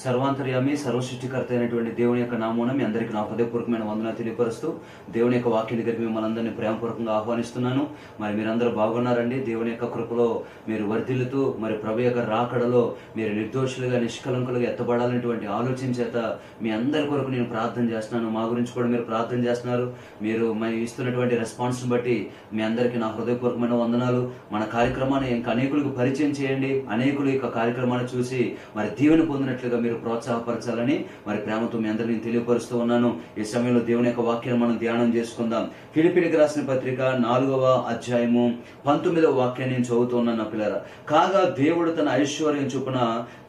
సర్వాంతర్యామి సర్వసృష్టికర్త అయినటువంటి దేవుని యొక్క నామమున మీ అందరికీ నా హృదయపూర్వకమైన వందనాలు తెలియపరుస్తూ దేవుని యొక్క వాక్యం దగ్గరికి మిమ్మల్ని అందరినీ ప్రేమపూర్వకంగా ఆహ్వానిస్తున్నాను. మరి మీరందరూ బాగున్నారండి. దేవుని యొక్క కృపలో మీరు వర్ధిల్లుతూ మరి ప్రభు యొక్క రాకడలో మీరు నిర్దోషులుగా నిష్కలంకులుగా ఎత్తబడాలనేటువంటి ఆలోచన చేత మీ అందరి కొరకు నేను ప్రార్థన చేస్తున్నాను. మా గురించి కూడా మీరు ప్రార్థన చేస్తున్నారు. మీరు ఇస్తున్నటువంటి రెస్పాన్స్ని బట్టి మీ అందరికీ నా హృదయపూర్వకమైన వందనాలు. మన కార్యక్రమాన్ని ఇంకా అనేకులకు పరిచయం చేయండి. అనేకులు ఈ కార్యక్రమాన్ని చూసి మరి దీవెన పొందినట్లుగా మీరు ప్రోత్సాహపరచాలని మరి ప్రేమతో మీ అందరినీ తెలియపరుస్తూ ఉన్నాను. ఈ సమయంలో దేవుని యొక్క వాక్యాన్ని మనం ధ్యానం చేసుకుందాం. ఫిలిప్పీయులకు రాసిన పత్రిక 4వ అధ్యాయము 19వ వాక్యాన్ని నేను చదువుతున్నాను. పిల్లరా, కాగా దేవుడు తన ఐశ్వర్యం చొప్పున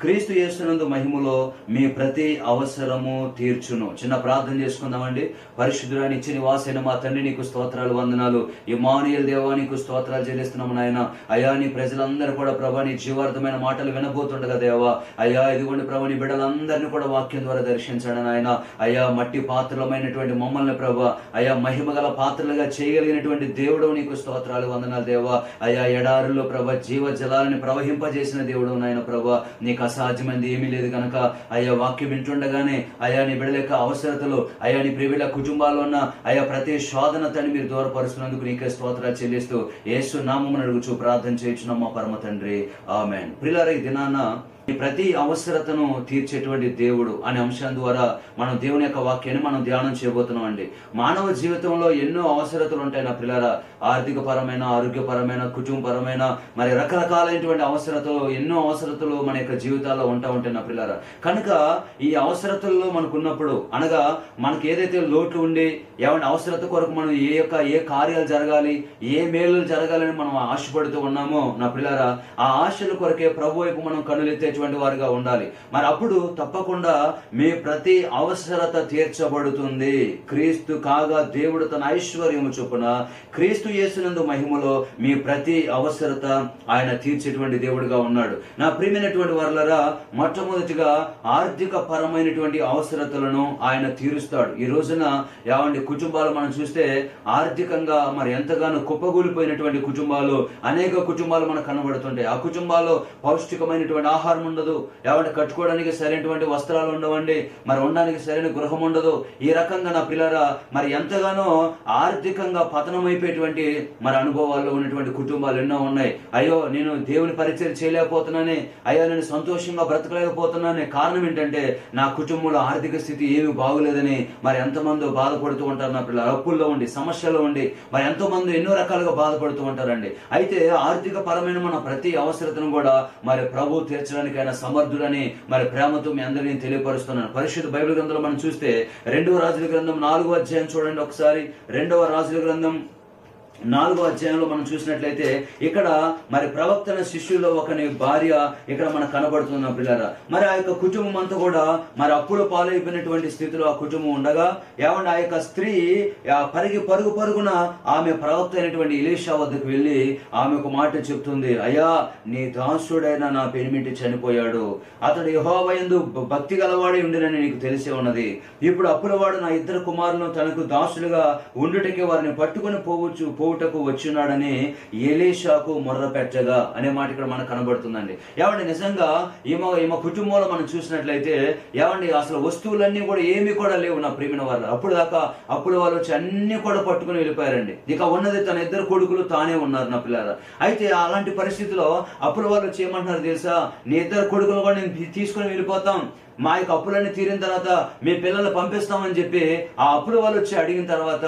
క్రీస్తు యేసునందు మహిమలో మీ ప్రతి అవసరము తీర్చును. చిన్న ప్రార్థన చేసుకుందామండి. పరిశుద్ధుడా నిత్య నివాసైన మా తండ్రి, నీకు స్తోత్రాలు, వందనాలు. ఇమ్మానుయేలు దేవా, నీకు స్తోత్రాలు చెల్లిస్తున్నాము నాయన. అయ్యా, నీ ప్రజలందరూ కూడా ప్రభా నీ జీవార్థమైన మాటలు వినబోతుండగా దేవా, అయ్యా ఇదిగోండి ప్రభా నీ బిడ్డలందరినీ కూడా వాక్యం ద్వారా దర్శించాడు నాయన. అయ్యా, మట్టి పాత్రలమైనటువంటి మమ్మల్ని ప్రభా అయ్యా మహిమ గల పాత్రలుగా చేయగలిగినటువంటి దేవుడు, నీకు స్తోత్రాలు, వందనాలు దేవా. అయ్యా, ఎడారుల్లో ప్రభా జీవ జలాలని ప్రవహింపజేసిన దేవుడు నాయన. ప్రభా నీకు అసాధ్యమైనది ఏమీ లేదు కనుక అయ్యా వాక్యం వింటుండగానే అయ్యా నీ బిడ్డల యొక్క అవసరతలు, అయ్యా నీ ప్రియుల కుటుంబాల్లో ఉన్న అయ్యా ప్రతి శోధనతని మీరు దూరపరుస్తున్నందుకు నీకే స్తోత్రాలు చెల్లిస్తూ యేసు నామమున అడుగుచూ ప్రార్థన చేయుచున్నాం మా పరమ తండ్రి, ఆమేన్. ప్రియులారా, ఈ దినాన ప్రతి అవసరతను తీర్చేటువంటి దేవుడు అనే అంశం ద్వారా మనం దేవుని యొక్క వాక్యాన్ని మనం ధ్యానం చేయబోతున్నాం అండి. మానవ జీవితంలో ఎన్నో అవసరతలు ఉంటాయి నా పిల్లరా. ఆర్థిక పరమైన, ఆరోగ్యపరమైన, కుటుంబపరమైన మరి రకరకాలైనటువంటి అవసరతలు, ఎన్నో అవసరతలు మన యొక్క జీవితాల్లో ఉంటాయి నా పిల్లరా. కనుక ఈ అవసరతల్లో మనకున్నప్పుడు అనగా మనకి ఏదైతే లోటు ఉండి ఏమైనా అవసరత కొరకు మనం ఏ కార్యాలు జరగాలి, ఏ మేలు జరగాలని మనం ఆశపడుతూ ఉన్నామో నా పిల్లరా, ఆ ఆశల కొరకే ప్రభు వైపు మనం కన్నులెత్తే వారిగా ఉండాలి. మరి అప్పుడు తప్పకుండా మీ ప్రతి అవసరత తీర్చబడుతుంది. క్రీస్తు కాగా దేవుడు తన ఐశ్వర్యము చొప్పున క్రీస్తు యేసునందు మహిమలో మీ ప్రతి అవసరత ఆయన తీర్చేటువంటి దేవుడిగా ఉన్నాడు. నా ప్రియమైనటువంటి వారలారా, మొట్టమొదటిగా ఆర్థిక పరమైనటువంటి అవసరతలను ఆయన తీరుస్తాడు. ఈ రోజున యావంటి కుటుంబాలు మనం చూస్తే ఆర్థికంగా మరి ఎంతగానో కుప్పగూలిపోయినటువంటి కుటుంబాలు, అనేక కుటుంబాలు మనకు కనబడుతుంటాయి. ఆ కుటుంబాల్లో పౌష్టికమైనటువంటి ఆహారం ఉండదు, ఏమంటే కట్టుకోవడానికి సరైనటువంటి వస్త్రాలు ఉండవండి, మరి ఉండడానికి సరైన గృహం ఉండదు. ఈ రకంగా నా పిల్లరా మరి ఎంతగానో ఆర్థికంగా పతనమైపోయేటువంటి మరి అనుభవాల్లో ఉన్నటువంటి కుటుంబాలు ఎన్నో ఉన్నాయి. అయ్యో నేను దేవుని పరిచయం చేయలేకపోతున్నానే, అయ్యో నేను సంతోషంగా బ్రతకలేకపోతున్నానే. కారణం ఏంటంటే నా కుటుంబంలో ఆర్థిక స్థితి ఏమి బాగులేదని మరి ఎంతమంది బాధపడుతూ ఉంటారు నా పిల్లలు. అప్పుల్లో ఉండి, సమస్యలో ఉండి మరి ఎంతో మంది ఎన్నో రకాలుగా బాధపడుతూ ఉంటారండి. అయితే ఆర్థిక పరమైన మన ప్రతి అవసరతను కూడా మరి ప్రభు తీర్చడానికి ఆయన సమర్థుడని మరి ప్రేమతో మీ అందరినీ తెలియపరుస్తున్నాను. పరిశుద్ధ బైబిల్ గ్రంథంలో మనం చూస్తే 2వ రాజుల గ్రంథం 4వ అధ్యాయం చూడండి ఒకసారి. 2వ రాజుల గ్రంథం 4వ అధ్యాయంలో మనం చూసినట్లయితే ఇక్కడ మరి ప్రవక్తన శిష్యుల్లో ఒకని భార్య ఇక్కడ మనకు కనబడుతున్న పిల్లరా. మరి ఆ యొక్క కుటుంబం అంతా కూడా మరి అప్పులు పాలైపోయినటువంటి స్థితిలో ఆ కుటుంబం ఉండగా ఏమంటే ఆ యొక్క స్త్రీ పరుగున ఆమె ప్రవక్త అయినటువంటి ఎలీషా వద్దకు వెళ్ళి ఆమె ఒక మాట చెప్తుంది. అయ్యా, నీ దాసుడైన నా పెనిమిటి చనిపోయాడు, అతడు యెహోవా యందు భక్తి గలవాడే ఉండినని నీకు తెలిసే ఉన్నది. ఇప్పుడు అప్పులవాడు నా 2 కుమారులను తనకు దాసులుగా ఉండుటకే వారిని పట్టుకుని పోవుటకు వచ్చినాడని ఎలీషాకు మొర్ర పెట్టగా అనే మాట ఇక్కడ మనకు కనబడుతుందండి. ఏమండి నిజంగా ఈమె కుటుంబంలో మనం చూసినట్లయితే ఏమండి అసలు వస్తువులన్నీ కూడా ఏమీ కూడా లేవు నా ప్రియమైన వాళ్ళు. అప్పుడు దాకా అప్పుల వాళ్ళు వచ్చి అన్ని కూడా పట్టుకుని వెళ్ళిపోయారండి. ఇక ఉన్నది తన 2 కొడుకులు తానే ఉన్నారు నా పిల్లల. అయితే అలాంటి పరిస్థితిలో అప్పుల వాళ్ళు వచ్చి ఏమంటున్నారు తెలుసా, నీ 2 కొడుకులు కూడా నేను తీసుకుని వెళ్ళిపోతాం, మా యొక్క అప్పులన్నీ తీరిన తర్వాత మీ పిల్లలు పంపిస్తామని చెప్పి ఆ అప్పుల వాళ్ళు వచ్చి అడిగిన తర్వాత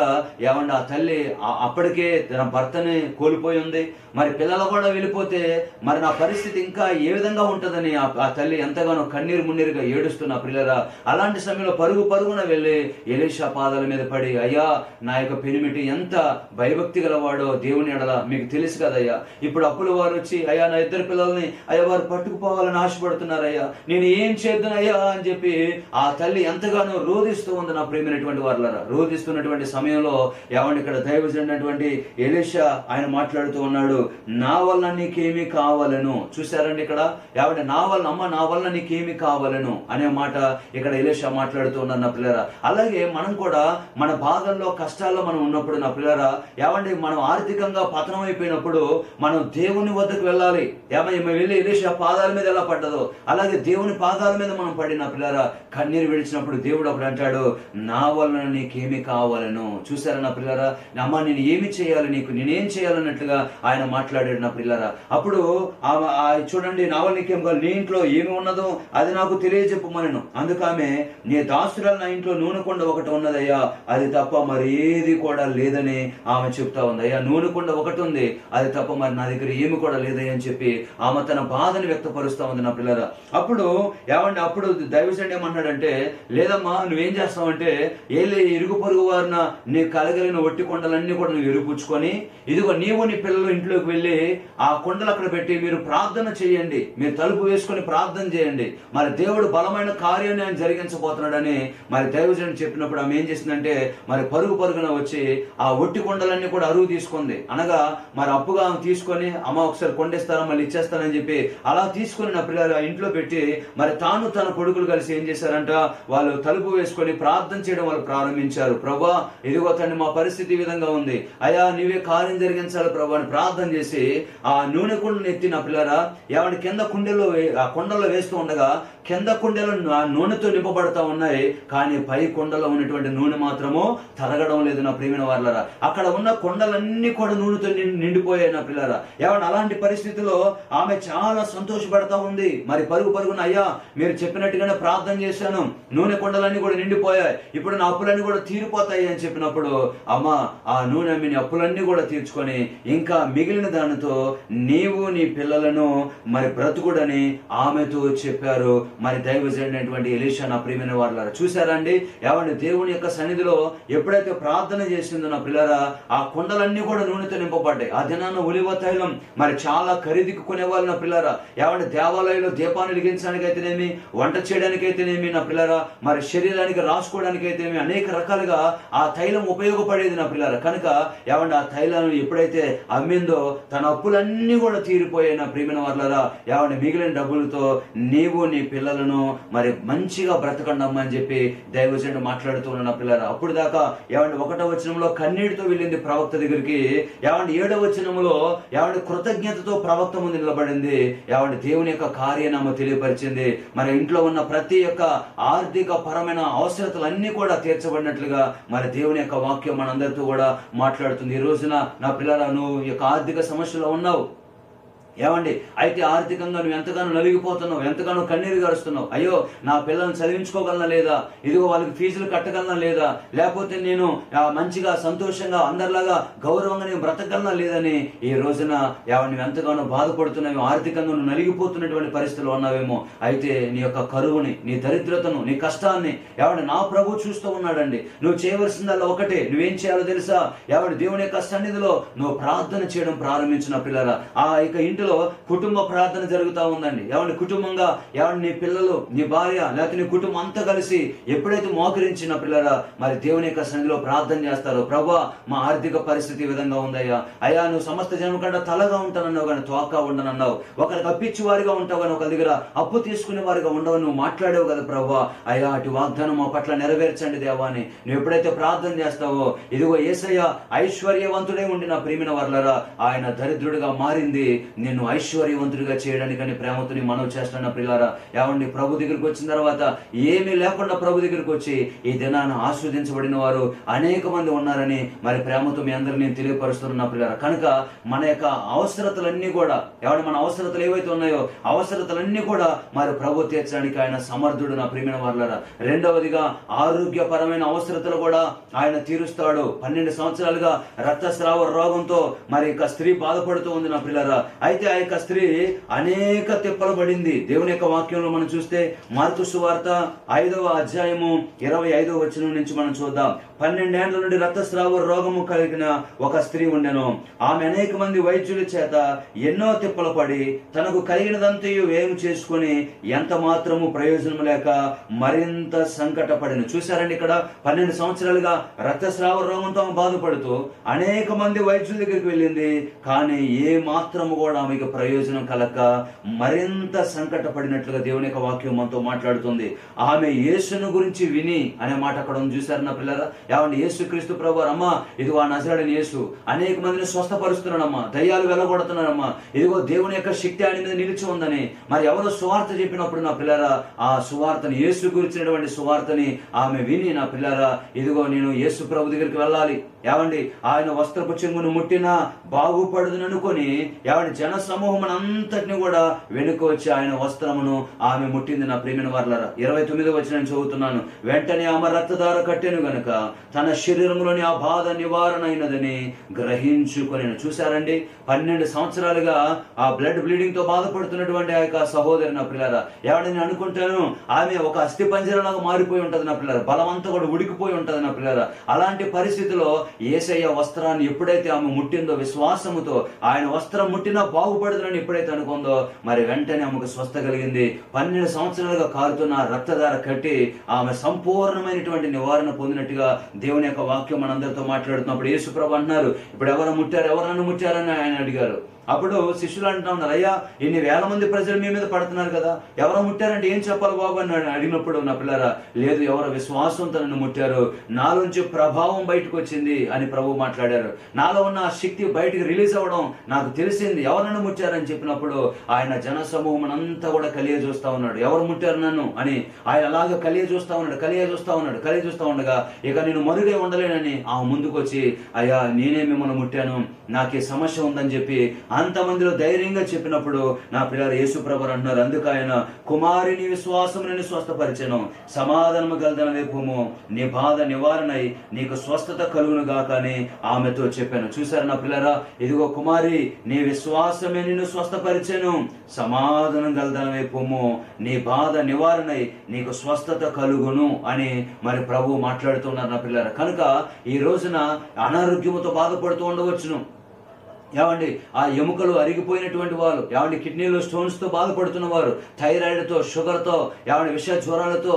ఏమంటే ఆ తల్లి అప్పటికే తన భర్తని కోల్పోయి ఉంది, మరి పిల్లలు కూడా వెళ్ళిపోతే మరి నా పరిస్థితి ఇంకా ఏ విధంగా ఉంటుందని ఆ తల్లి ఎంతగానో కన్నీరు మున్నీరుగా ఏడుస్తున్న పిల్లరా. అలాంటి సమయంలో పరుగున వెళ్ళి ఎలీషా పాదాల మీద పడి, అయ్యా నా యొక్క పెనిమిటి ఎంత భయభక్తి గలవాడో దేవుని ఎడల మీకు తెలుసు కదయ్యా. ఇప్పుడు అప్పుల వారు వచ్చి అయ్యా నా 2 పిల్లల్ని అయ్యా వారు పట్టుకుపోవాలని ఆశపడుతున్నారయ్యా, నేను ఏం చేద్దునయ్యా అని చెప్పి ఆ తల్లి ఎంతగానో రోధిస్తూ ఉంది నా ప్రియమైనటువంటి వారులారా. రోధిస్తున్నటువంటి సమయంలో ఏమంటే ఇక్కడ దైవజనుడైనటువంటి ఎలీషా ఆయన మాట్లాడుతూ ఉన్నాడు, నా వల్ల నీకేమి కావాలను. చూసారండి ఇక్కడ ఏమంటే నా వల్ల నీకేమి కావాలను అనే మాట ఇక్కడ ఎలీషా మాట్లాడుతూ ఉన్నారు నా పిల్లరా. అలాగే మనం కూడా మన బాధల్లో కష్టాల్లో మనం ఉన్నప్పుడు నా పిల్లరా ఏమంటే మనం ఆర్థికంగా పతనం అయిపోయినప్పుడు మనం దేవుని వద్దకు వెళ్ళాలి. ఏమై వెళ్ళి ఎలీషా పాదాల మీద ఎలా పడ్డదో అలాగే దేవుని పాదాల మీద మనం పడి బాధపడి నా పిల్లరా కన్నీరు విడిచినప్పుడు దేవుడు అప్పుడు అంటాడు, నా వలన నీకేమి కావాలను. చూసారా నా పిల్లరా, అమ్మ నేను ఏమి చేయాలి, నేనేం చేయాలన్నట్లుగా ఆయన మాట్లాడాడు నా పిల్లరా. అప్పుడు చూడండి, నా వల్ల నీకేం కావాలి, నీ ఇంట్లో ఏమి ఉన్నదో అది నాకు తెలియజెప్పమనను. అందుకు ఆమె, నీ దాసురాలు నా ఇంట్లో నూనె కొండ ఒకటి ఉన్నదయ్యా, అది తప్ప మరి ఏది కూడా లేదని ఆమె చెప్తా ఉంది. అయ్యా నూనె కొండ ఒకటి ఉంది, అది తప్ప మరి నా దగ్గర ఏమి కూడా లేదయ్యా అని చెప్పి ఆమె తన బాధను వ్యక్తపరుస్తా ఉంది నా పిల్లరా. అప్పుడు అప్పుడు దైవజనుడు ఏమన్నాడంటే, లేదమ్మా నువ్వేం చేస్తావంటే, ఇరుగు పొరుగు వారిన నీ కలగలిగిన ఒట్టి కొండలన్నీ కూడా నువ్వు ఎరుపుచ్చుకొని, ఇదిగో నీవు నీ పిల్లలు ఇంట్లోకి వెళ్ళి ఆ కొండలు అక్కడ పెట్టి మీరు ప్రార్థన చేయండి, మీరు తలుపు వేసుకొని ప్రార్థన చేయండి, మరి దేవుడు బలమైన కార్యాన్ని ఆయన జరిగించబోతున్నాడని మరి దైవజనుడు చెప్పినప్పుడు ఆమె ఏం చేసిందంటే, మరి పరుగున వచ్చి ఆ ఒట్టి కొండలన్నీ కూడా అరువు తీసుకుంది. అనగా మరి అప్పుగా ఆమె తీసుకొని, అమ్మ ఒకసారి కొండేస్తారా మళ్ళీ ఇచ్చేస్తానని చెప్పి అలా తీసుకుని నా పిల్లలు ఆ ఇంట్లో పెట్టి, మరి తాను తన కొడుకులు కలిసి ఏం చేశారంట, వాళ్ళు తలుపు వేసుకొని ప్రార్థన చేయడం వాళ్ళు ప్రారంభించారు. ప్రభా ఇదిగో తండ్రి మా పరిస్థితి ఈ విధంగా ఉంది, అయ్యా నీవే కార్యం జరిగించాలి ప్రభా అని ప్రార్థన చేసి ఆ నూనె కుండను ఎత్తి నా పిల్లరా ఎవరి కింద కుండెలో ఆ కొండలో వేస్తూ ఉండగా కింద కుండెలు నూనెతో నింపబడతా ఉన్నాయి, కానీ పై కొండలో ఉన్నటువంటి నూనె మాత్రము తరగడం లేదు నా ప్రియమైన వారలారా. అక్కడ ఉన్న కొండలన్నీ కూడా నూనెతో నిండిపోయాయి నా పిల్లరా. ఏమన్నా అలాంటి పరిస్థితిలో ఆమె చాలా సంతోషపడతా ఉంది. మరి పరుగున, అయ్యా మీరు చెప్పినట్టుగానే ప్రార్థన చేశాను, నూనె కొండలన్నీ కూడా నిండిపోయాయి, ఇప్పుడు నా అప్పులన్నీ కూడా తీరిపోతాయి అని చెప్పినప్పుడు, అమ్మ ఆ నూనె మీ అప్పులన్నీ కూడా తీర్చుకొని ఇంకా మిగిలిన దానితో నీవు నీ పిల్లలను మరి బ్రతుకుడని ఆమెతో చెప్పారు మరి దైవజనుడైనటువంటి ఎలీషా నా ప్రియమైన వారలారా. చూసారా అండి, ఏమండి దేవుని యొక్క సన్నిధిలో ఎప్పుడైతే ప్రార్థన చేసిందో నా పిల్లరా ఆ కొండలన్నీ కూడా నూనెతో నింపబడ్డాయి. ఆ దినాన్న ఒలివ తైలం మరి చాలా ఖరీదుకు కొనేవాళ్ళు నా పిల్లరా. ఏమంటే దేవాలయంలో దీపాన్ని వెలిగించడానికి అయితేనేమి, వంట చేయడానికి అయితేనేమి నా పిల్లరా, మరి శరీరానికి రాసుకోవడానికి అయితేనేమి అనేక రకాలుగా ఆ తైలం ఉపయోగపడేది నా పిల్లరా. కనుక ఏమంటే ఆ తైలాన్ని ఎప్పుడైతే అమ్మిందో తన అప్పులన్నీ కూడా తీరిపోయాయి నా ప్రియమైన వారలారా. ఏమంటే మిగిలిన డబ్బులతో నీవు నీ పిల్లలను మరి మంచిగా బ్రతకండి అమ్మ అని చెప్పి దైవజనుడు మాట్లాడుతూ ఉన్న నా పిల్లరా. అప్పుడు దాకా ఏమంటే 1వ వచనంలో కన్నీటితో వెళ్ళింది ప్రవక్త దగ్గరికి, ఏమంటే 7వ వచనంలో ఏమంటే కృతజ్ఞతతో ప్రవక్త ముందు నిలబడింది. ఏమంటే దేవుని యొక్క కార్యనామ తెలియపరిచింది. మరి ఇంట్లో ఉన్న ప్రతి ఒక్క ఆర్థిక పరమైన అవసరతలన్నీ కూడా తీర్చబడినట్లుగా మరి దేవుని యొక్క వాక్యం మనందరితో కూడా మాట్లాడుతుంది. ఈ రోజున నా పిల్లరా నువ్వు ఈ యొక్క ఆర్థిక సమస్యలో ఉన్నావు, ఏమండి అయితే ఆర్థికంగా నువ్వు ఎంతగానో నలిగిపోతున్నావు, ఎంతగానో కన్నీరు గారుస్తున్నావు. అయ్యో నా పిల్లల్ని చదివించుకోగలనా లేదా, ఇదిగో వాళ్ళకి ఫీజులు కట్టగలనా లేదా, లేకపోతే నేను మంచిగా సంతోషంగా అందరిలాగా గౌరవంగా నేను బ్రతకగలనా లేదని ఈ రోజున నువ్వు ఎంతగానో బాధపడుతున్నావు, ఆర్థికంగా నువ్వు నలిగిపోతున్నటువంటి పరిస్థితుల్లో ఉన్నావేమో. అయితే నీ యొక్క కరువుని, నీ దరిద్రతను, నీ కష్టాన్ని నా ప్రభు చూస్తూ ఉన్నాడండి. నువ్వు చేయవలసిందల్లా ఒకటే, నువ్వేం చేయాలో తెలుసా, దేవుని యొక్క సన్నిధిలో నువ్వు ప్రార్థన చేయడం ప్రారంభించిన పిల్లరా. ఆ ఇక ఇంటిలో కుటుంబ ప్రార్థన జరుగుతూ ఉందండి. కుటుంబంగా నీ పిల్లలు, నీ భార్య, లేకపోతే నీ కుటుంబం అంతా కలిసి ఎప్పుడైతే మోకరించిన పిల్లరా మరి దేవుని యొక్క సన్నిధిలో ప్రార్థన చేస్తారో, ప్రభా మా ఆర్థిక పరిస్థితి ఈ విధంగా ఉందయ్యా, అయ్యా నువ్వు సమస్త జనం కంటే తలగా ఉంటానన్నావు కానీ తోక ఉండనన్నావు, ఒకరికి అప్పిచ్చి వారిగా ఉంటావు కానీ ఒకరి దగ్గర అప్పు తీసుకునే వారిగా ఉండవు నువ్వు మాట్లాడావు కదా ప్రభా. అయ్యా అటు వాగ్దానం మా పట్ల నెరవేర్చండి దేవా అని నువ్వు ఎప్పుడైతే ప్రార్థన చేస్తావో, ఇదిగో యేసయ్య ఐశ్వర్యవంతుడే ఉండి నా ప్రియమైన వారలారా ఆయన దరిద్రుడిగా మారింది నిన్ను ఐశ్వర్యవంతుడిగా చేయడానికని ప్రేమతో మనవి చేస్తున్న ప్రియులారా. ప్రభు దగ్గరికి వచ్చిన తర్వాత ఏమీ లేకుండా ప్రభు దగ్గరికి వచ్చి ఈ దినాన్ని ఆస్వాదించబడిన వారు అనేక మంది ఉన్నారని మరి ప్రేమతో మీ అందరినీ నేను తెలియపరుస్తున్నా ప్రియులారా. కనుక మన యొక్క అవసరతలన్నీ కూడా మన అవసరతలు ఏవైతే ఉన్నాయో అవసరతలన్నీ కూడా మరి ప్రభు తీర్చడానికి ఆయన సమర్థుడు నా ప్రియమైన వారలారా. రెండవదిగా ఆరోగ్యపరమైన అవసరతలు కూడా ఆయన తీరుస్తాడు. 12 సంవత్సరాలుగా రక్తస్రావ రోగంతో మరి ఇక స్త్రీ బాధపడుతూ ఉంది నా ప్రియులారా. అయితే ఆ యొక్క స్త్రీ అనేక తిప్పలు పడింది. దేవుని యొక్క వాక్యంలో మనం చూస్తే మార్కు సువార్త 5వ అధ్యాయము 25వ వచనం నుంచి మనం చూద్దాం. 12 ఏళ్ల నుండి రక్తస్రావ రోగము కలిగిన ఒక స్త్రీ ఉండెను. ఆమె అనేక మంది వైద్యుల చేత ఎన్నో తిప్పలు పడి తనకు కలిగినదంతయు వ్యయం చేసుకుని ఎంత మాత్రము ప్రయోజనం లేక మరింత సంకటపడిను. చూసారండి, ఇక్కడ 12 సంవత్సరాలుగా రక్తస్రావ రోగంతో బాధపడుతూ అనేక మంది వైద్యుల దగ్గరికి వెళ్ళింది, కానీ ఏ మాత్రము కూడా ఆమెకు ప్రయోజనం కలక మరింత సంకటపడినట్లుగా దేవుని యొక్క వాక్యం మనతో మాట్లాడుతుంది. ఆమె యేసును గురించి విని అనే మాట అక్కడ చూసారు నా పిల్లరా. ఏమండి యేసుక్రీస్తు ప్రభు అమ్మ ఇదిగో ఆ నజరేయుడైన యేసు అనేక మందిని స్వస్థపరుస్తున్నాడమ్మా, దయ్యాలు వెలగొడుతున్నాడమ్మా, ఇదిగో దేవుని యొక్క శక్తి ఆయన మీద నిలిచి ఉందని మరి ఎవరో సువార్త చెప్పినప్పుడు నా పిల్లరా ఆ సువార్తని, యేసు గురించినటువంటి సువార్తని ఆమె విని నా పిల్లరా ఇదిగో నేను యేసు ప్రభు దగ్గరికి వెళ్ళాలి, ఏమండి ఆయన వస్త్రపు చెంగును ముట్టినా బాగుపడదును అనుకొని ఏమండి జన సమూహం అంతటిని కూడా వెనుక వచ్చి ఆయన వస్త్రమును ఆమె ముట్టింది. నా ప్రియమైన వారలారా 29వ వచనం చదువుతున్నాను. వెంటనే ఆమె రక్తధార కట్టెను గనుక తన శరీరంలోని ఆ బాధ నివారణ అయినదని గ్రహించుకొని. చూశారండి 12 సంవత్సరాలుగా ఆ బ్లడ్ బ్లీడింగ్ తో బాధపడుతున్నటువంటి ఆ యొక్క సహోదరి నా పిల్లరా, ఏమండి నేను అనుకుంటాను ఆమె ఒక అస్థి పంజరంలాగా మారిపోయి ఉంటది నా పిల్లరా, బలమంతా కూడా ఉడికిపోయి ఉంటది నా పిల్లరా. అలాంటి పరిస్థితిలో యేసయ్య వస్త్రాన్ని ఎప్పుడైతే ఆమె ముట్టిందో విశ్వాసముతో, ఆయన వస్త్రం ముట్టినా బాగుపడదని ఎప్పుడైతే అనుకుందో మరి వెంటనే ఆమెకు స్వస్థ కలిగింది. 12 సంవత్సరాలుగా కారుతున్న రక్తధార కట్టి ఆమె సంపూర్ణమైనటువంటి నివారణ పొందినట్టుగా దేవుని యొక్క వాక్యం మనందరితో మాట్లాడుతున్నప్పుడు యేసు ప్రభు అంటున్నారు, ఇప్పుడు ఎవరు ముట్టారు, ఎవరన్నా ముట్టారని ఆయన అడిగారు. అప్పుడు శిష్యులు అంటా ఉన్నారు, అయ్యా ఇన్ని వేల మంది ప్రజలు మీ మీద పడుతున్నారు కదా, ఎవరో ముట్టారంటే ఏం చెప్పాలి బాబు అని అడిగినప్పుడు నా పిల్లరా లేదు, ఎవరో విశ్వాసంతో నన్ను ముట్టారు, నాలోంచి ప్రభావం బయటకు వచ్చింది అని ప్రభు మాట్లాడారు, నాలో ఉన్న ఆ శక్తి బయటకు రిలీజ్ అవ్వడం నాకు తెలిసింది, ఎవరు నన్ను ముట్టారని చెప్పినప్పుడు ఆయన జన సమూహం అంతా కూడా కలియ చూస్తా ఉన్నాడు, ఎవరు ముట్టారు నన్ను అని ఆయన అలాగే కలియ చూస్తా ఉండగా ఇక నేను మరుగే ఉండలేనని ఆ ముందుకు వచ్చి అయ్యా నేనే మిమ్మల్ని ముట్టాను, నాకు ఈ సమస్య ఉందని చెప్పి అంతమందిలో ధైర్యంగా చెప్పినప్పుడు నా పిల్లలు యేసు ప్రభు అంటున్నారు, అందుకు ఆయన కుమారి నీ విశ్వాసం నేను స్వస్థపరిచెను, సమాధానము గలదనవే పొమ్ము, నీ బాధ నివారణై నీకు స్వస్థత కలుగును గాక అని ఆమెతో చెప్పాను. చూసారు నా పిల్లరా, ఇదిగో కుమారి నీ విశ్వాసమే నిన్ను స్వస్థపరిచెను, సమాధానం గలదనవే పొమ్ము, నీ బాధ నివారణై నీకు స్వస్థత కలుగును అని మరి ప్రభు మాట్లాడుతున్నారు నా పిల్లరా. కనుక ఈ రోజున అనారోగ్యముతో బాధపడుతూ ఉండవచ్చును, ఏమండి ఆ ఎముకలు అరిగిపోయినటువంటి వారు, ఏమండి కిడ్నీలో స్టోన్స్ తో బాధపడుతున్న వారు, థైరాయిడ్ తో, షుగర్ తో, ఏమండి విష జ్వరాలతో,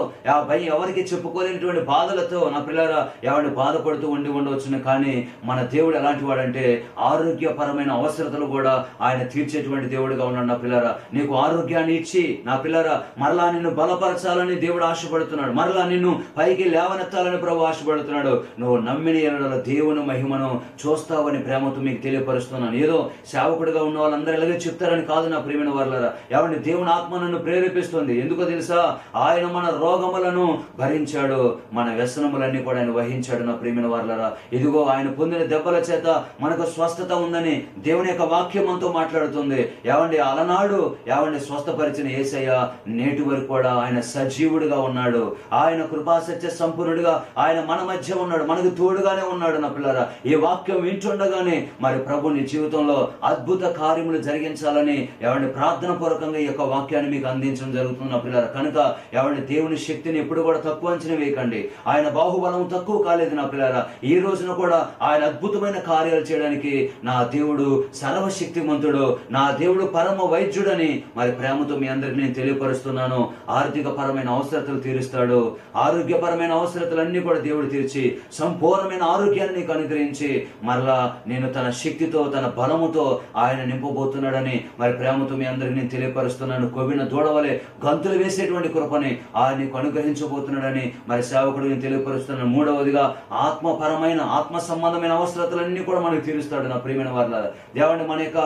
భయం ఎవరికి చెప్పుకోలేనటువంటి బాధలతో నా పిల్లరా ఏమండి బాధపడుతూ ఉండవచ్చును. కానీ మన దేవుడు ఎలాంటి వాడంటే ఆరోగ్యపరమైన అవసరతలు కూడా ఆయన తీర్చేటువంటి దేవుడుగా ఉన్నాడు. నా పిల్లరా నీకు ఆరోగ్యాన్ని ఇచ్చి నా పిల్లరా మరలా నిన్ను బలపరచాలని దేవుడు ఆశపడుతున్నాడు, మరలా నిన్ను పైకి లేవనెత్తాలని ప్రభు ఆశపడుతున్నాడు. నువ్వు నమ్మిన ఎడల దేవుని మహిమను చూస్తావని ప్రేమతో మీకు తెలియపరుస్తున్నాను. ఏదో సేవకుడిగా ఉన్న వాళ్ళందరూ ఎలాగే చెప్తారని కాదు నా ప్రియమైన వారలారా, ఏమండి దేవుని ఆత్మ నన్ను ప్రేరేపిస్తుంది. ఎందుకో తెలుసా, ఆయన మన రోగములను భరించాడు, మన వ్యసనములన్నీ కూడా ఆయన వహించాడు. నా ప్రియమైన వారలారా ఇదిగో ఆయన పొందిన దెబ్బల చేత మనకు స్వస్థత ఉందని దేవుని యొక్క వాక్యం మనతో మాట్లాడుతుంది. ఏమండి అలనాడు ఏమండి స్వస్థపరిచిన యేసయ్య నేటి వరకు కూడా ఆయన సజీవుడిగా ఉన్నాడు, ఆయన కృపాసత్య సంపూర్ణుడిగా ఆయన మన మధ్య ఉన్నాడు, మనకు తోడుగానే ఉన్నాడు. నా పిల్లరా ఈ వాక్యం వింటుండగానే మరి ప్రభు నీ జీవితంలో అద్భుత కార్యములు జరిగించాలని ఏమండి ప్రార్థన పూర్వకంగా ఈ యొక్క వాక్యాన్ని మీకు అందించడం జరుగుతుంది నా పిల్లరా. కనుక ఏమండి దేవుని శక్తిని ఎప్పుడు కూడా తక్కువ అంచనా వేయకండి, ఆయన బాహుబలం తక్కువ కాలేదు నా పిల్లరా. ఈ రోజున కూడా ఆయన అద్భుతమైన కార్యాలు చేయడానికి నా దేవుడు సర్వశక్తిమంతుడు, నా దేవుడు పరమ వైద్యుడని మరి ప్రేమతో మీ అందరికి నేను తెలియపరుస్తున్నాను. ఆర్థిక పరమైన అవసరతలు తీరుస్తాడు, ఆరోగ్యపరమైన అవసరతలన్నీ కూడా దేవుడు తీర్చి సంపూర్ణమైన ఆరోగ్యాన్ని నీకు అనుగ్రహించి మరలా నేను తన శక్తితో తన బలముతో ఆయన నింపబోతున్నాడని మరి ప్రేమతో మీ అందరికి నేను తెలియపరుస్తున్నాను. కొవ్విన దూడవలే గంతులు వేసేటువంటి కృపని ఆయన నీకు అనుగ్రహించబోతున్నాడని మరి సేవకుడు నేను తెలియపరుస్తున్నాను. మూడవదిగా ఆత్మపరమైన ఆత్మ సంబంధమైన అవసరతలన్నీ కూడా మనకు తీరుస్తాడు. నా ప్రియమైన వారలారా ఏమండి మన యొక్క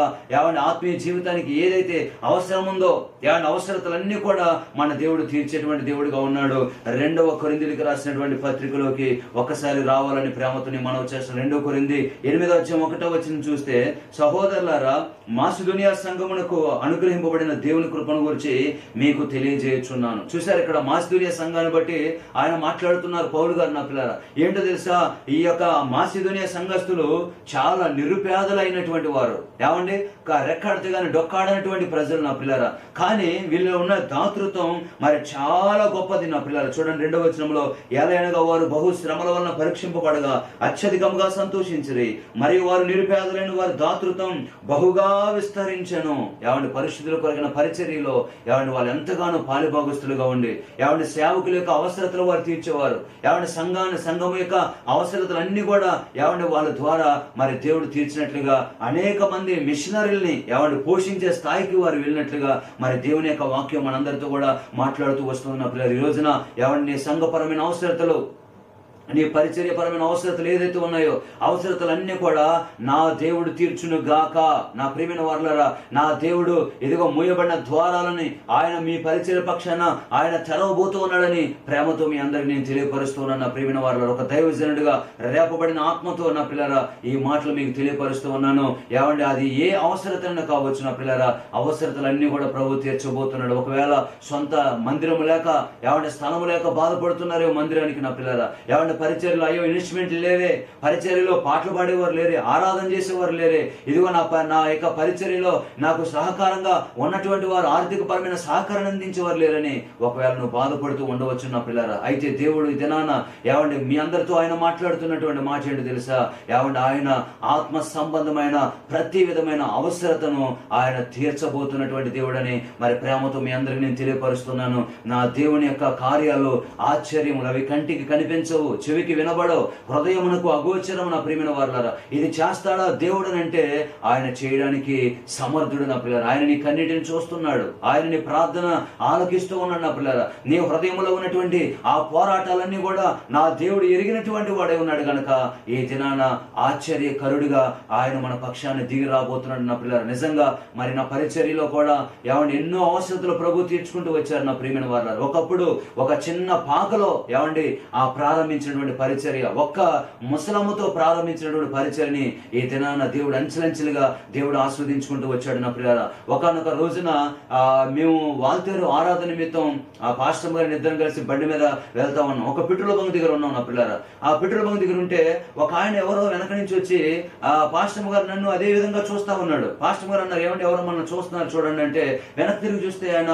ఆత్మీయ జీవితానికి ఏదైతే అవసరం ఉందో అవసరతలన్నీ కూడా మన దేవుడు తీర్చేటువంటి దేవుడిగా ఉన్నాడు. 2వ కొరింథీయులకు రాసినటువంటి పత్రికలోకి ఒకసారి రావాలని ప్రేమతో మనవి చేస్తాను. 2వ కొరింథీ 8వ అధ్యాయం 1వ వచనం చూస్తే, సహోదరులారా మాసిదోనియా సంఘమునకు అనుగ్రహింపబడిన దేవుని కృపను గురించి మీకు తెలియజేయుచున్నాను. చూసారు ఇక్కడ మాసిదోనియా సంఘాన్ని బట్టి ఆయన మాట్లాడుతున్నారు పౌలు గారు. నా పిల్లరా ఏంటో తెలుసా, ఈ యొక్క మాసిదోనియా సంఘస్థులు చాలా నిరుపేదలైనటువంటి వారు, ఏమండి రెక్కాడితే కానీ డొక్కాడనటువంటి ప్రజలు నా పిల్లరా. కానీ వీళ్ళు ఉన్న దాతృత్వం మరి చాలా గొప్పది నా పిల్లరా. చూడండి 2వ వచనంలో, ఎలాగనగా వారు బహు శ్రమల వలన పరీక్షింపబడగా అత్యధికంగా సంతోషించిరి, మరియు వారు నిరుపేదలైన వారి దాతృత్వం బహుగా విస్తరించెను. ఏమండి పరిశుద్ధుల కొరగిన పరిచర్యలో ఏమండి వాళ్ళు ఎంతగానో పాలిభాగస్తులుగా ఉండి ఏమండి సేవకుల యొక్క అవసరతలు వారు తీర్చేవారు. ఏమండి సంఘం యొక్క అవసరతలు అన్ని కూడా ఏమండి వాళ్ళ ద్వారా మరి దేవుడు తీర్చినట్లుగా అనేక మంది మిషనరీల్ని ఏమండి పోషించే స్థాయికి వారు వెళ్ళినట్లుగా మరి దేవుని యొక్క వాక్యం మనందరితో కూడా మాట్లాడుతూ వస్తున్న పిల్లలు. ఈ రోజున ఏమండి సంఘపరమైన అవసరతలు నీ పరిచర్యపరమైన అవసరతలు ఏదైతే ఉన్నాయో అవసరతలన్నీ కూడా నా దేవుడు తీర్చును గాక. నా ప్రియమైన వారలారా, నా దేవుడు ఇదిగో మూయబడిన ద్వారాలని ఆయన మీ పరిచర్య పక్షాన ఆయన తెరవబోతూ ఉన్నాడని ప్రేమతో మీ అందరికి నేను తెలియపరుస్తూ ఉన్నాను. నా ప్రియమైన వారలారా, ఒక దైవజనుడిగా రేపబడిన ఆత్మతో నా పిల్లరా ఈ మాటలు మీకు తెలియపరుస్తూ ఉన్నాను. ఏమండి, అది ఏ అవసరతైనా కావచ్చు నా పిల్లరా, అవసరతలన్నీ కూడా ప్రభు తీర్చబోతున్నాడు. ఒకవేళ సొంత మందిరము లేక ఏమంటే స్థలము లేక బాధపడుతున్నారో మందిరానికి నా పిల్లరా, ఏమంటే పరిచర్యలో అయ్యో ఇన్స్ట్రుమెంట్లు లేవే, పరిచర్యలో పాటలు పాడేవారు లేరే, ఆరాధన చేసేవారు లేరే, ఇదిగో నా యొక్క పరిచర్యలో నాకు సహకారంగా ఉన్నటువంటి వారు ఆర్థిక పరమైన సహకారాన్ని అందించేవారు లేరని ఒకవేళ నువ్వు బాధపడుతూ ఉండవచ్చు నా పిల్లరా. అయితే దేవుడు ఈ దినాన ఏమండి మీ అందరితో ఆయన మాట్లాడుతున్నటువంటి మాట ఏంటి తెలుసా? ఏమంటే ఆయన ఆత్మ సంబంధమైన ప్రతి విధమైన అవసరతను ఆయన తీర్చబోతున్నటువంటి దేవుడని మరి ప్రేమతో మీ అందరికి నేను తెలియపరుస్తున్నాను. నా దేవుని యొక్క కార్యాలు ఆశ్చర్యములు, అవి కంటికి కనిపించవు, చెవికి వినబడవు, హృదయమునకు అగోచరం. నా ప్రియమైన వారలారా, ఇది చేస్తాడా దేవుడు అంటే ఆయన చేయడానికి సమర్థుడు నా పిల్లరా. ఆయన నీ కన్నిటిని చూస్తున్నాడు, ఆయన నీ ప్రార్థన ఆలకిస్తూ ఉన్నాడు నా పిల్లరా. నీ హృదయంలో ఉన్నటువంటి ఆ పోరాటాలన్నీ కూడా నా దేవుడు ఎరిగినటువంటి వాడే ఉన్నాడు కనుక ఈ దినాన ఆశ్చర్యకరుడుగా ఆయన మన పక్షాన్ని దిగి రాబోతున్నాడు నా పిల్లరా. నిజంగా మరి నా పరిచర్యలో కూడా ఏమండి ఎన్నో అవసరతలు ప్రభు తీర్చుకుంటూ వచ్చారు నా ప్రియమైన వారలారా. ఒకప్పుడు ఒక చిన్న పాకలో ఏమండి ఆ ప్రారంభించినటువంటి పరిచర్య, ఒక్క ముసలమ్మతో ప్రారంభించినటువంటి పరిచర్యని ఈ దినాన దేవుడు అంచెలంచెలుగా దేవుడు ఆస్వాదించుకుంటూ వచ్చాడు నా పిల్లరా. ఒకనొక రోజున మేము వాల్తేరు ఆరాధన నిమిత్తం ఆ పాస్టర్ గారిని ఇద్దరం కలిసి బండి మీద వెళ్తా ఉన్నాం. ఒక పెట్రోల్ బంక్ దగ్గర ఉన్నాం నా పిల్లరా. ఆ పెట్రోల్ బంక్ దగ్గర ఉంటే ఒక ఆయన ఎవరో వెనక నుంచి వచ్చి ఆ పాస్టర్ గారు నన్ను అదే విధంగా చూస్తా ఉన్నాడు. పాస్టర్ గారు అన్నారు, ఏమంటే ఎవరో మనం చూస్తున్నారు చూడండి అంటే వెనక్కి తిరిగి చూస్తే ఆయన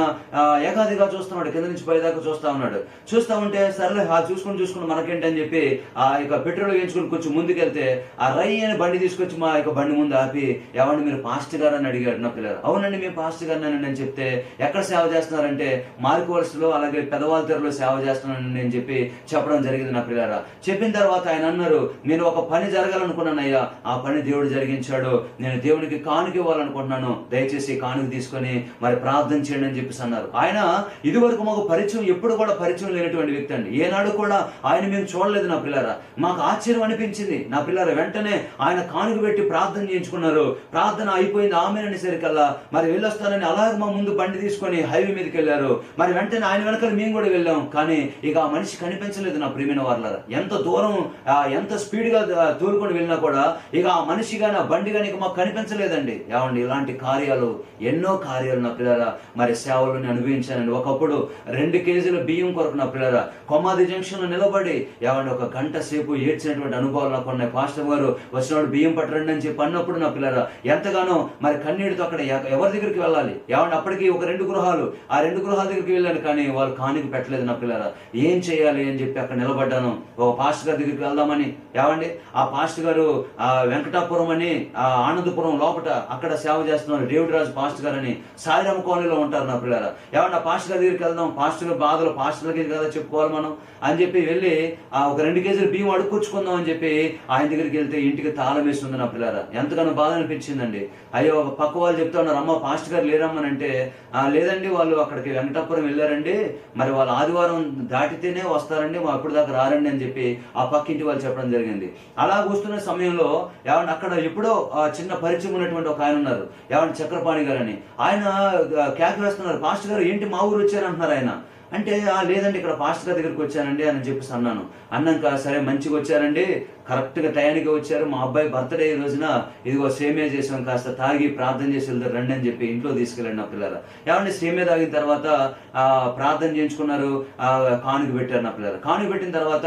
ఏకాదిగా చూస్తున్నాడు, కింద నుంచి పైదాకా చూస్తా ఉన్నాడు. చూస్తా ఉంటే సర్లే చూసుకుని మనకేంటి అని చెప్పి ఆ యొక్క పెట్రోల్ వేయించుకుని కొంచెం ముందుకెళ్తే ఆ రై అని బండి తీసుకొచ్చి మా యొక్క బండి ముందు ఆపి, ఏమండి మీరు పాస్టర్ గారు అని అడిగాడు నా పిల్లలు. అవునండి మేము పాస్టర్ గారు అని చెప్తే, ఎక్కడ సేవ చేస్తున్నారంటే మార్కువలసలో అలాగే పెదవాల్తెరలో సేవ చేస్తున్నానని అని చెప్పి చెప్పడం జరిగింది నా పిల్లరా. చెప్పిన తర్వాత ఆయన అన్నారు, నేను ఒక పని జరగాలనుకున్నానయ్యా, ఆ పని దేవుడు జరిగించాడు, నేను దేవునికి కానుక ఇవ్వాలనుకుంటున్నాను, దయచేసి కానుక తీసుకొని మరి ప్రార్థన చేయండి అని చెప్పేసి అన్నారు. ఆయన ఇదివరకు మాకు పరిచయం, ఎప్పుడు కూడా పరిచయం లేనటువంటి వ్యక్తి అండి. ఏనాడు కూడా ఆయన మేము చూడలేదు నా పిల్లరా. మాకు ఆశ్చర్యం అనిపించింది నా పిల్లరా. వెంటనే ఆయన కానుక పెట్టి ప్రార్థన చేయించుకున్నారు. ప్రార్థన అయిపోయింది ఆమె అనేసరికల్లా మరి వెళ్ళొస్తానని అలాగే మా ముందు బండి తీసుకొని హైవే మీదకి వెళ్ళారు. మరి వెంటనే ఆయన వెనకాల మేము కూడా వెళ్ళాం. కానీ ఇక ఆ మనిషి కనిపించలేదు నా ప్రియమైన వారలారా. ఎంత దూరం ఎంత స్పీడ్ గా తోలుకొని వెళ్ళినా కూడా ఇక ఆ మనిషి గాని ఆ బండి గాని ఇక మాకు కనిపించలేదండి. ఏమండి ఇలాంటి కార్యాలు ఎన్నో కార్యాలు నా పిల్లరా మరి సేవలను అనుభవించానండి. ఒకప్పుడు 2 కేజీల బియ్యం కొరకు నా పిల్లరా కొమ్మాది జంక్షన్ లో నిలబడి ఏమండి ఒక గంట సేపు ఏడ్చినటువంటి అనుభవాలు నాకు ఉన్నాయి. పాస్టర్ గారు వచ్చినప్పుడు బియ్యం పట్టరండి అని చెప్పి అన్నప్పుడు నా పిల్లరా ఎంతగానో మరి కన్నీటితో అక్కడ ఎవరి దగ్గరికి వెళ్ళాలి. ఏమండి అప్పటికి ఒక 2 గృహాలు, ఆ 2 గృహాల దగ్గరికి వెళ్ళాను, కానీ వాళ్ళు కానుక పెట్టలేదు నా పిల్లరా. ఏం చేయాలి అని చెప్పి అక్కడ నిలబడ్డాను. ఒక పాస్టర్ గారి దగ్గరికి వెళ్దామని. ఏమండి ఆ పాస్టర్ గారు వెంకటాపురం అని ఆనందపురం లోపల అక్కడ సేవ చేస్తున్నారు, డేవిడ్ రాజు పాస్టర్ గారు అని సాయిరామ కాలనీలో ఉంటారు నా పిల్లరా. ఏమన్నా పాస్టర్ గారి దగ్గరికి వెళ్దాం, పాస్టర్ గారి బాధలు పాస్టర్లకి కదా చెప్పుకోవాలి మనం అని చెప్పి వెళ్ళి ఒక 2 కేజీలు బియ్యం అడుక్కొచ్చుకుందాం అని చెప్పి ఆయన దగ్గరికి వెళ్తే ఇంటికి తాళం వేస్తుంది నా పిల్లరా. ఎంతగానో బాధ అనిపించిందండి. అయ్యో పక్క వాళ్ళు చెప్తా ఉన్నారు, అమ్మ పాస్టర్ గారు లేరమ్మని అంటే, లేదండి వాళ్ళు అక్కడికి వెంకటాపురం వెళ్ళారండి, మరి వాళ్ళు ఆదివారం దాటితేనే వస్తారండి, అప్పుడు దాకా రారండి అని చెప్పి ఆ పక్కింటి వాళ్ళు చెప్పడం జరిగింది. అలా వస్తున్న సమయంలో ఏమన్నా అక్కడ ఎప్పుడో చిన్న పరిచయం ఉన్నటువంటి ఒక ఆయన ఉన్నారు, ఏమన్నా చక్రపాణి గారు అని. ఆయన క్యాక్ వేస్తున్నారు, పాస్టర్ గారు ఏంటి మా ఊరు వచ్చారంటున్నారు ఆయన. అంటే లేదండి ఇక్కడ పాస్టర్ గారి దగ్గరికి వచ్చానండి అని చెప్పేసి అన్నాను. అన్నాక సరే మంచిగా వచ్చారండి, కరెక్ట్గా టయానికి వచ్చారు, మా అబ్బాయి బర్త్డే ఈ రోజున ఇదిగో సేమియా చేసాం, కాస్త తాగి ప్రార్థన చేసి వెళ్తారు రండి అని చెప్పి ఇంట్లో తీసుకెళ్ళండి నా పిల్లరా. ఏమంటే సేమియా తాగిన తర్వాత ప్రార్థన చేయించుకున్నారు, కానుక పెట్టారు నా పిల్లరా. కానుక పెట్టిన తర్వాత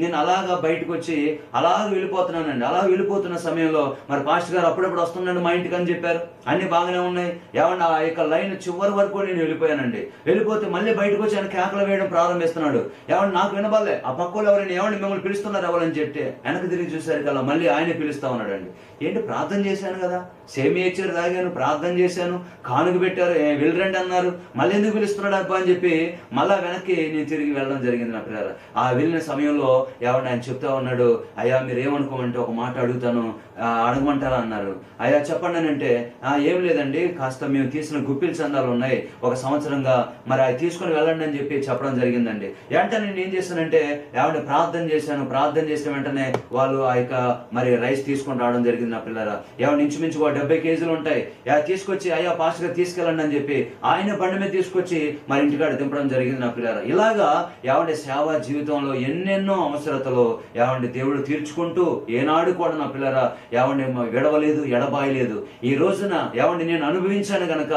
నేను అలాగా బయటకు వచ్చి అలాగ వెళ్ళిపోతున్నానండి. అలా వెళ్ళిపోతున్న సమయంలో మరి పాస్టర్ గారు అప్పుడప్పుడు వస్తున్నాడు మా ఇంటికి అని చెప్పారు. అన్ని బాగానే ఉన్నాయి. ఏమన్నా ఆ యొక్క లైన్ చివరి వరకు నేను వెళ్ళిపోయానండి. వెళ్ళిపోతే మళ్ళీ బయటకు వచ్చి ఆయన కేకలు వేయడం ప్రారంభిస్తున్నాడు. ఏమన్నా నాకు వినబాలే, ఆ పక్కలో ఎవరైనా ఏమండి మిమ్మల్ని పిలుస్తున్నారు ఎవరని చెప్తే వెనక్కి తిరిగి చూసారు కదా మళ్ళీ ఆయన పిలుస్తా ఉన్నాడండి. ఏంటి ప్రార్థన చేశాను కదా, సేమియా ఇచ్చారు, తాగాను, ప్రార్థన చేశాను, కానుక పెట్టారు, వెళ్ళరండి అన్నారు, మళ్ళీ ఎందుకు పిలుస్తున్నాడు అబ్బా అని చెప్పి మళ్ళా వెనక్కి నేను తిరిగి వెళ్ళడం జరిగింది నా పిల్లలు. ఆ వెళ్ళిన సమయంలో ఏమన్నా ఆయన చెప్తా ఉన్నాడు, అయ్యా మీరు ఏమనుకోమంటే ఒక మాట అడుగుతాను, అడగమంటారా అన్నారు. అయ్యా చెప్పండి అని అంటే, ఏం లేదండి కాస్త మేము తీసిన గుప్పిల చందాలు ఉన్నాయి 1 సంవత్సరంగా, మరి అవి తీసుకొని వెళ్ళండి అని చెప్పి చెప్పడం జరిగిందండి. వెంటనే నేను ఏం చేశానంటే ఏమంటే ప్రార్థన చేశాను. ప్రార్థన చేసిన వెంటనే వాళ్ళు ఆ యొక్క మరి రైస్ తీసుకొని రావడం జరిగింది. నా పిల్లరా ఏమన్నా ఇంచుమించు 70 కేజీలు ఉంటాయి. తీసుకొచ్చి అయ్యా పాస్టర్ గారు తీసుకెళ్ళండి అని చెప్పి ఆయన బండి మీద తీసుకొచ్చి మరి ఇంటికాడ దింపడం జరిగింది. నా పిల్లరా ఇలాగా ఏమంటే సేవా జీవితంలో ఎన్నెన్నో అవసరతలు ఏమంటే దేవుడు తీర్చుకుంటూ ఏనాడు కూడా నా పిల్లరా ఏమంటే విడవలేదు, ఎడబాయలేదు. ఈ రోజున ఏమంటే నేను అనుభవించాను గనక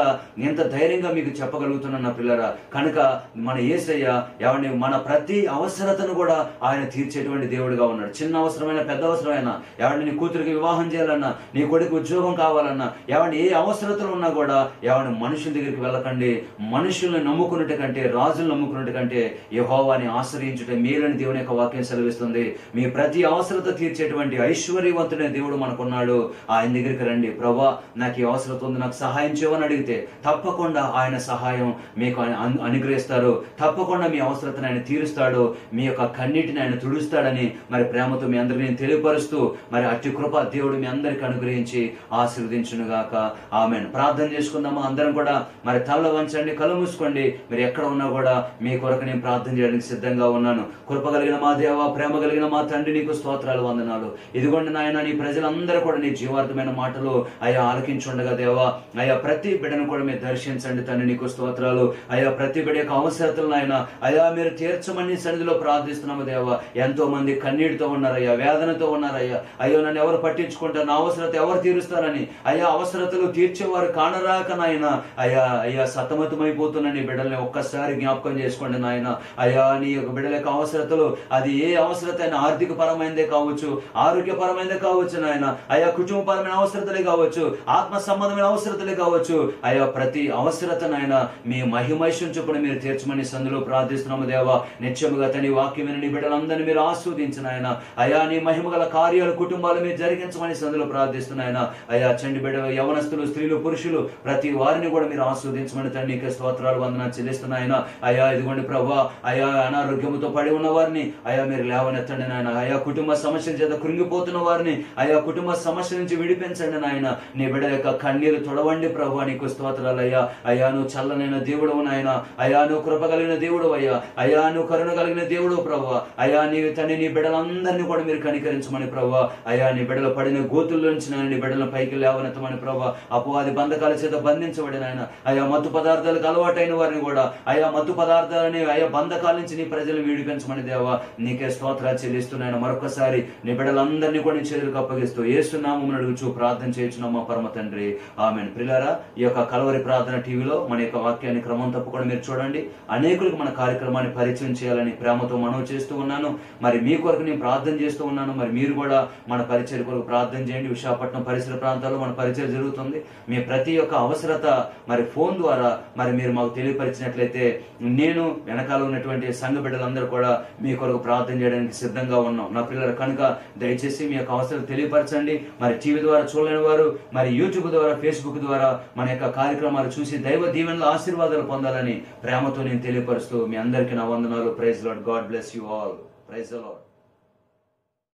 ఇంత ధైర్యంగా మీకు చెప్పగలుగుతున్నాను నా పిల్లరా. కనుక మన యేసయ్య ఏమంటే మన ప్రతి అవసరతను కూడా ఆయన తీర్చేటువంటి దేవుడిగా ఉన్నాడు. చిన్న అవసరమైన పెద్ద అవసరమైన ఏమంటే నీ కూతురికి వివాహం చేయాలన్నా, నీ కొడుకు ఉద్యోగం కావాలన్నా, ఏమంటే ఏ అవసరతలు ఉన్నా కూడా ఏమంటే మనుషుల దగ్గరికి వెళ్ళకండి. మనుషుల్ని నమ్ముకున్నట్టు కంటే, రాజులు నమ్ముకున్నట్టు కంటే యెహోవాని ఆశ్రయించుట మేలని దేవుని యొక్క వాక్యం సెలవిస్తుంది. మీ ప్రతి అవసరత తీర్చేటువంటి ఐశ్వర్యవంతుడైన దేవుడు మనకున్నాడు. ఆయన దగ్గరికి రండి. ప్రభా నాకు ఈ అవసరత ఉంది, నాకు సహాయం చేయమని అడిగితే తప్పకుండా ఆయన సహాయం మీకు అనుగ్రహిస్తారు. తప్పకుండా మీ అవసరతను ఆయన తీరుస్తాడు. మీ యొక్క కన్నీటిని ఆయన తుడుస్తాడని మరి ప్రేమతో మీ అందరికీ నేను తెలియపరుస్తూ మరి అట్టి కృప దేవుడు మీ అందరికీ అనుగ్రహించి ఆశీర్వదించునుగాక. ఆమేన్. ప్రార్థన చేసుకుందామా అందరం కూడా. మరి తల వంచండి, కళ్ళు మూసుకోండి. మీరు ఎక్కడ ఉన్నా కూడా మీ కొరకు నేను ప్రార్థన చేయడానికి సిద్ధంగా ఉన్నాను. కృప కలిగిన మా దేవ, ప్రేమ కలిగిన మా తండ్రి, నీకు స్తోత్రాలు, వందనాలు. ఇదిగోండి నాయన, నీ ప్రజలందరూ కూడా నీ జీవార్థమైన మాటలు అయ్యా ఆలకించుండగా దేవా, అయ్యా ప్రతి బిడ్డను కూడా మీరు దర్శించండి తండ్రి, నీకు స్తోత్రాలు. అయ్యా ప్రతి బిడ్డ యొక్క అవసరతలను ఆయన అయ్యా మీరు తీర్చమని సన్నిధిలో ప్రార్థిస్తున్నాము దేవా. ఎంతో మంది కన్నీటితో ఉన్నారయ్యా, వేదనతో ఉన్నారయ్యా. అయ్యో నన్ను ఎవరు పట్టించుకుంటారు, నా అవసరత ఎవరు తీరుస్తారని అయ్యా అవసరతలు తీర్చేవారు కానరాక నాయన అయ్యా సతమతమైపోతున్న నీ బిడ్డల్ని ఒక్కసారి జ్ఞాపకం చేసుకోండి నాయన. అయ్యా నీ యొక్క బిడ్డల యొక్క అవసరతలు అది ఏ అవసరత అయినా, ఆర్థిక పరమైనదే కావచ్చు, ఆరోగ్యపరమైనదే కావచ్చు నాయన, అయ్యా కుటుంబపరమైన అవసరతలే కావచ్చు, ఆత్మ సంబంధమైన అవసరతలే కావచ్చు. అయ్యా ప్రతి అవసరత నాయన మీ మహిమైషం చొప్పున మీరు తీర్చమని సందులో ప్రార్థిస్తున్నాము దేవా. నిత్యముగా తన వాక్యం నీ బిడ్డలందరినీ మీరు ఆస్వాదించిన ఆయన అయ్యా నీ మహిమ గల కార్యాలు కుటుంబాలు మీరు జరిగించమని సందులో ప్రార్థిస్తున్నాయన. అయ్యా చండి బిడ్డ యవనస్తులు, స్త్రీలు, పురుషులు ప్రతి వారిని కూడా మీరు ఆస్వాదించమని తండ్రి నీకే స్తోత్రాలు, వందనాలు చెల్లిస్తున్నాయన. అయ్యా ఇదిగోండి ప్రభా, అయ్యా అనారోగ్యంతో పడి ఉన్న వారిని అయ్యా మీరు లేవనెత్తండి నాయన. అయ్యా కుటుంబ సమస్యల చేత కృంగిపోతున్న వారిని అయ్యా కుటుంబ సమస్య నుంచి విడిపించండి నాయన. నీ బిడ్డ యొక్క కన్నీరు తొడవండి ప్రభా, నీకు స్తోత్రాలు అయ్యా. అయ్యా నువ్వు చల్లనైన దేవుడు నాయన, అయ్యా నువ్వు కృప కలిగిన దేవుడు అయ్యా, అయ్యా నువ్వు కరుణ కలిగిన దేవుడు ప్రభా. అయ్యా నీ తండ్రి నీ బిడ్డలందరినీ కూడా మీరు కనికరించమని ప్రభా. అయ్యా నీ బిడ్డలు పడిన గోతుల్లో నుంచి నీ బిడ్డలను పైకి లేవనెత్తమని ప్రభా. అపవాది బంధకాల చేత బంధించబడిన ఆయన అయ్యా మత్తు పదార్థాలకు అలవాటైన వారిని కూడా అయ్యా మత్తు పదార్థాలని అయ్యా బంధకాల నుంచి నీ ప్రజలను విడిపించమని దేవా నీకే స్తోత్రాలు చెల్లిస్తున్నాయన. మరొకసారి నీ బిడ్డలందరినీ కూడా నీ చేతులకు అప్పగిస్తూ యేసు నామమున అడుగుచూ ప్రార్థన చేయుచున్నాము మా పరమ తండ్రి, ఆమేన్. ప్రియులారా, ఈ యొక్క కలవరి ప్రార్థన టీవీలో మన యొక్క వాక్యాన్ని క్రమం తప్పకుండా మీరు చూడండి. అనేకులకు మన కార్యక్రమాన్ని పరిచయం చేయాలని ప్రేమతో మనవి చేస్తూ ఉన్నాను. మరి మీ కొరకు నేను ప్రార్థన చేస్తూ ఉన్నాను. మరి మీరు కూడా మన పరిచయ కొరకు ప్రార్థన చేయండి. విశాఖపట్నం పరిసర ప్రాంతాల్లో మన పరిచయం జరుగుతుంది. మీ ప్రతి ఒక్క అవసరత మరి ఫోన్ ద్వారా మరి మీరు మాకు తెలియపరిచినట్లయితే నేను వెనకాల ఉన్నటువంటి సంఘ బిడ్డలందరూ కూడా మీ కొరకు ప్రార్థన చేయడానికి సిద్ధంగా ఉన్నాం నా పిల్లలు. కనుక దయచేసి మీ యొక్క అవసరం తెలియపరచండి. మరి టీవీ ద్వారా చూడలేని వారు మరి యూట్యూబ్ ద్వారా, ఫేస్బుక్ ద్వారా మన యొక్క కార్యక్రమాలు చూసి దైవ దీవెనల ఆశీర్వాదాలు పొందాలని ప్రేమతో నేను తెలియపరుస్తూ మీ అందరికీ నా వందనాలు. Praise lord. God bless you all. Praise the lord.